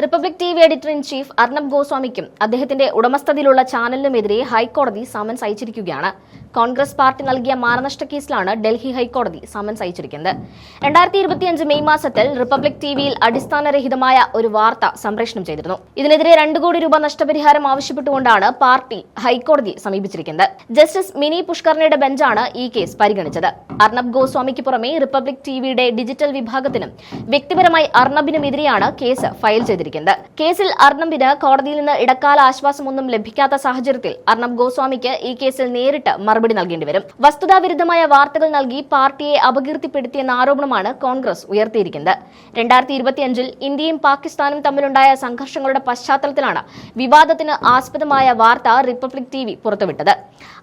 Republic T V editor in chief Arnab ഗോസ്വാമിക്കും അദ്ദേഹത്തിന്റെ ഉടമസ്ഥതയിലുള്ള ചാനലിനുമെതിരെ ഹൈക്കോടതി സമൻസ് അയച്ചിരിക്കുകയാണ്. കോൺഗ്രസ് പാർട്ടി നൽകിയ മാനനഷ്ട കേസിലാണ് ഡൽഹി ഹൈക്കോടതി സമൻസ് അയച്ചിരിക്കുന്നത്. 2025 മെയ് മാസത്തിൽ റിപ്പബ്ലിക് ടിവിയിൽ അടിസ്ഥാനരഹിതമായ ഒരു വാർത്ത സംപ്രേഷണം ചെയ്തിരുന്നു. ഇതിനെതിരെ 2 കോടി രൂപ നഷ്ടപരിഹാരം ആവശ്യപ്പെട്ടുകൊണ്ടാണ് പാർട്ടി ഹൈക്കോടതിയെ സമീപിച്ചിരിക്കുന്നത്. ജസ്റ്റിസ് മിനി പുഷ്കറിനയുടെ ബെഞ്ചാണ് ഈ കേസ് പരിഗണിച്ചത്. അർണബ് ഗോസ്വാമിക്ക് പുറമെ റിപ്പബ്ലിക് ടിവിയുടെ ഡിജിറ്റൽ വിഭാഗത്തിനും വ്യക്തിപരമായി അർണബിനുമെതിരെയാണ് കേസ് ഫയൽ ചെയ്തിരിക്കുന്നത്. കേസിൽ അർണബിന് കോടതിയിൽ നിന്ന് ഇടക്കാല ആശ്വാസമൊന്നും ലഭിക്കാത്ത സാഹചര്യത്തിൽ അർണബ് ഗോസ്വാമിക്ക് ഈ കേസിൽ നേരിട്ട് മറുപടി നൽകേണ്ടി വരും. വസ്തുതാവിരുദ്ധമായ വാർത്തകൾ നൽകി പാർട്ടിയെ അപകീർത്തിപ്പെടുത്തിയെന്ന ആരോപണമാണ് കോൺഗ്രസ് ഉയർത്തിയിരിക്കുന്നത്. 2025 ഇന്ത്യയും പാകിസ്ഥാനും തമ്മിലുണ്ടായ സംഘർഷങ്ങളുടെ പശ്ചാത്തലത്തിലാണ് വിവാദത്തിന് ആസ്പദമായ വാർത്ത റിപ്പബ്ലിക് ടിവി പുറത്തുവിട്ടത്.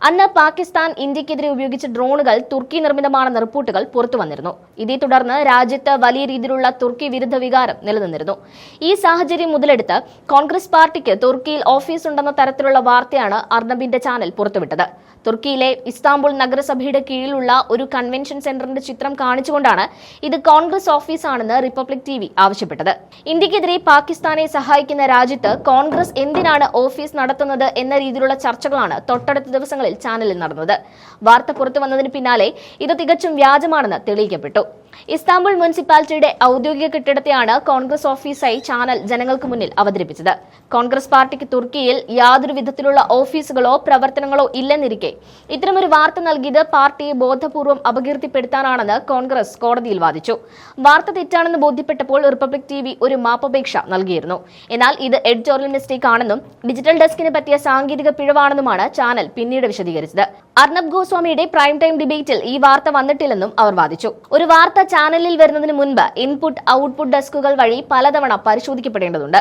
അന്ന് പാകിസ്ഥാൻ ഇന്ത്യക്കെതിരെ ഉപയോഗിച്ച ഡ്രോണുകൾ തുർക്കി നിർമ്മിതമാണെന്ന റിപ്പോർട്ടുകൾ പുറത്തുവന്നിരുന്നു. ഇതേ തുടർന്ന് രാജ്യത്ത് വലിയ രീതിയിലുള്ള തുർക്കി വിരുദ്ധ വികാരം നിലനിന്നിരുന്നു. ഈ സാഹചര്യം മുതലെടുത്ത് കോൺഗ്രസ് പാർട്ടിക്ക് തുർക്കിയിൽ ഓഫീസ് ഉണ്ടെന്ന തരത്തിലുള്ള വാർത്തയാണ് അർണബിന്റെ ചാനൽ പുറത്തുവിട്ടത്. തുർക്കിയിലെ ഇസ്താംബുൾ നഗരസഭയുടെ കീഴിലുള്ള ഒരു കൺവെൻഷൻ സെന്ററിന്റെ ചിത്രം കാണിച്ചുകൊണ്ടാണ് ഇത് കോൺഗ്രസ് ഓഫീസാണെന്ന് റിപ്പബ്ലിക് ടിവി ആവശ്യപ്പെട്ടത്. ഇന്ത്യക്കെതിരെ പാകിസ്ഥാനെ സഹായിക്കുന്ന രാജ്യത്ത് കോൺഗ്രസ് എന്തിനാണ് ഓഫീസ് നടത്തുന്നത് എന്ന രീതിയിലുള്ള ചർച്ചകളാണ് തൊട്ടടുത്ത ദിവസങ്ങളിൽ ചാനലിൽ നടന്നത്. വാർത്ത പുറത്തു വന്നതിന് പിന്നാലെ ഇത് തികച്ചും വ്യാജമാണെന്ന് തെളിയിക്കപ്പെട്ടു. ഇസ്താംബുൾ മുനിസിപ്പാലിറ്റിയുടെ ഔദ്യോഗിക കെട്ടിടത്തെയാണ് കോൺഗ്രസ് ഓഫീസായി ചാനൽ ജനങ്ങൾക്ക് മുന്നിൽ അവതരിപ്പിച്ചത്. കോൺഗ്രസ് പാർട്ടിക്ക് തുർക്കിയിൽ യാതൊരു വിധത്തിലുള്ള ഓഫീസുകളോ പ്രവർത്തനങ്ങളോ ഇല്ലെന്നിരിക്കെ ഇത്തരമൊരു വാർത്ത നൽകിയത് പാർട്ടിയെ ബോധപൂർവം അപകീർത്തിപ്പെടുത്താനാണെന്ന് കോൺഗ്രസ് കോടതിയിൽ വാദിച്ചു. വാർത്ത തെറ്റാണെന്ന് ബോധ്യപ്പെട്ടപ്പോൾ റിപ്പബ്ലിക് ടിവി ഒരു മാപ്പപേക്ഷ നൽകിയിരുന്നു. എന്നാൽ ഇത് എഡിറ്റോറിയൽ മിസ്റ്റേക്ക് ആണെന്നും ഡിജിറ്റൽ ഡെസ്കിന് പറ്റിയ സാങ്കേതിക പിഴവാണെന്നുമാണ് ചാനൽ പിന്നീട് വിശദീകരിച്ചത്. അർണബ് ഗോസ്വാമിയുടെ പ്രൈം ടൈം ഡിബേറ്റിൽ ഈ വാർത്ത വന്നിട്ടില്ലെന്നും അവർ വാദിച്ചു. ഒരു വാർത്ത ചാനലിൽ വരുന്നതിന് മുൻപ് ഇൻപുട്ട് ഔട്ട്പുട്ട് ഡെസ്കുകൾ വഴി പലതവണ പരിശോധിക്കപ്പെടേണ്ടതുണ്ട്.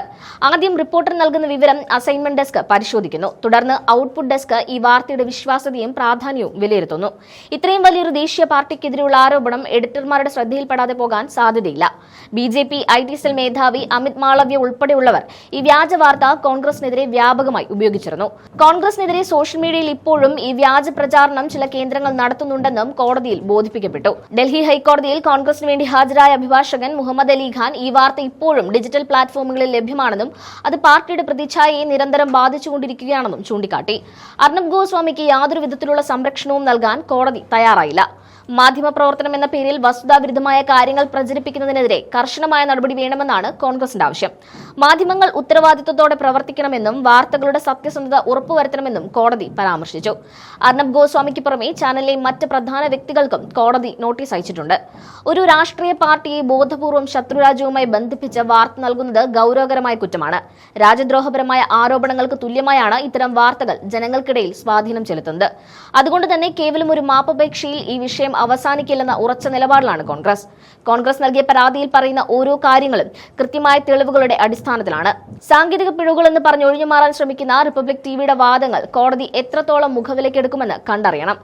ആദ്യം റിപ്പോർട്ടർ നൽകുന്ന വിവരം അസൈൻമെന്റ് ഡെസ്ക് പരിശോധിക്കുന്നു. തുടർന്ന് ഔട്ട്പുട്ട് ഡെസ്ക് ഈ വാർത്തയുടെ വിശ്വാസ്യതയും പ്രാധാന്യവും വിലയിരുത്തുന്നു. ഇത്രയും വലിയൊരു ദേശീയ പാർട്ടിക്കെതിരെയുള്ള ആരോപണം എഡിറ്റർമാരുടെ ശ്രദ്ധയിൽപ്പെടാതെ പോകാൻ സാധ്യതയില്ല. BJP IT സെൽ മേധാവി അമിത് മാളവ്യ ഉൾപ്പെടെയുള്ളവർ ഈ വ്യാജ വാർത്ത കോൺഗ്രസിനെതിരെ വ്യാപകമായി ഉപയോഗിച്ചിരുന്നു. കോൺഗ്രസിനെതിരെ സോഷ്യൽ മീഡിയയിൽ ഇപ്പോഴും ഈ വ്യാജ പ്രചാരണം ചില കേന്ദ്രങ്ങൾ നടത്തുന്നുണ്ടെന്നും കോടതിയിൽ ബോധിപ്പിക്കപ്പെട്ടു. ഡൽഹി ഹൈക്കോടതിയിൽ കോൺഗ്രസിന് വേണ്ടി ഹാജരായ അഭിഭാഷകൻ മുഹമ്മദ് അലി ഖാൻ ഈ വാർത്ത ഇപ്പോഴും ഡിജിറ്റൽ പ്ലാറ്റ്ഫോമുകളിൽ ലഭ്യമാണെന്നും അത് പാർട്ടിയുടെ പ്രതിച്ഛായയെ നിരന്തരം ബാധിച്ചുകൊണ്ടിരിക്കുകയാണെന്നും ചൂണ്ടിക്കാട്ടി. അർണബ് ഗോസ്വാമിക്ക് യാതൊരു വിധത്തിലുള്ള സംരക്ഷണവും നൽകാൻ കോടതി തയ്യാറായില്ല. മാധ്യമപ്രവർത്തനം എന്ന പേരിൽ വസ്തുതാവിരുദ്ധമായ കാര്യങ്ങൾ പ്രചരിപ്പിക്കുന്നതിനെതിരെ കർശനമായ നടപടി വേണമെന്നാണ് കോൺഗ്രസിന്റെ ആവശ്യം. മാധ്യമങ്ങൾ ഉത്തരവാദിത്വത്തോടെ പ്രവർത്തിക്കണമെന്നും വാർത്തകളുടെ സത്യസന്ധത ഉറപ്പുവരുത്തണമെന്നും കോടതി പരാമർശിച്ചു. അർണബ് ഗോസ്വാമിക്ക് പുറമെ ചാനലിലെ മറ്റ് പ്രധാന വ്യക്തികൾക്കും കോടതി നോട്ടീസ് അയച്ചിട്ടുണ്ട്. ഒരു രാഷ്ട്രീയ പാർട്ടിയെ ബോധപൂർവം ശത്രുരാജ്യവുമായി ബന്ധിപ്പിച്ച് വാർത്ത നൽകുന്നത് ഗൌരവകരമായ കുറ്റമാണ്. രാജ്യദ്രോഹപരമായ ആരോപണങ്ങൾക്ക് തുല്യമായാണ് ഇത്തരം വാർത്തകൾ ജനങ്ങൾക്കിടയിൽ സ്വാധീനം ചെലുത്തുന്നത്. അതുകൊണ്ട് തന്നെ കേവലം ഒരു മാപ്പപേക്ഷയിൽ ഈ വിഷയം അവസാനിക്കില്ലെന്ന ഉറച്ച നിലപാടിലാണ് കോൺഗ്രസ് നൽകിയ പരാതിയിൽ പറയുന്ന ഓരോ കാര്യങ്ങളും കൃത്യമായ തെളിവുകളുടെ അടിസ്ഥാനത്തിലാണ്. സാങ്കേതിക പിഴവുകൾ എന്ന് പറഞ്ഞ് ഒഴിഞ്ഞുമാറാൻ ശ്രമിക്കുന്ന റിപ്പബ്ലിക് ടിവിയുടെ വാദങ്ങൾ കോടതി എത്രത്തോളം മുഖവിലക്കെടുക്കുമെന്ന് കണ്ടറിയണം.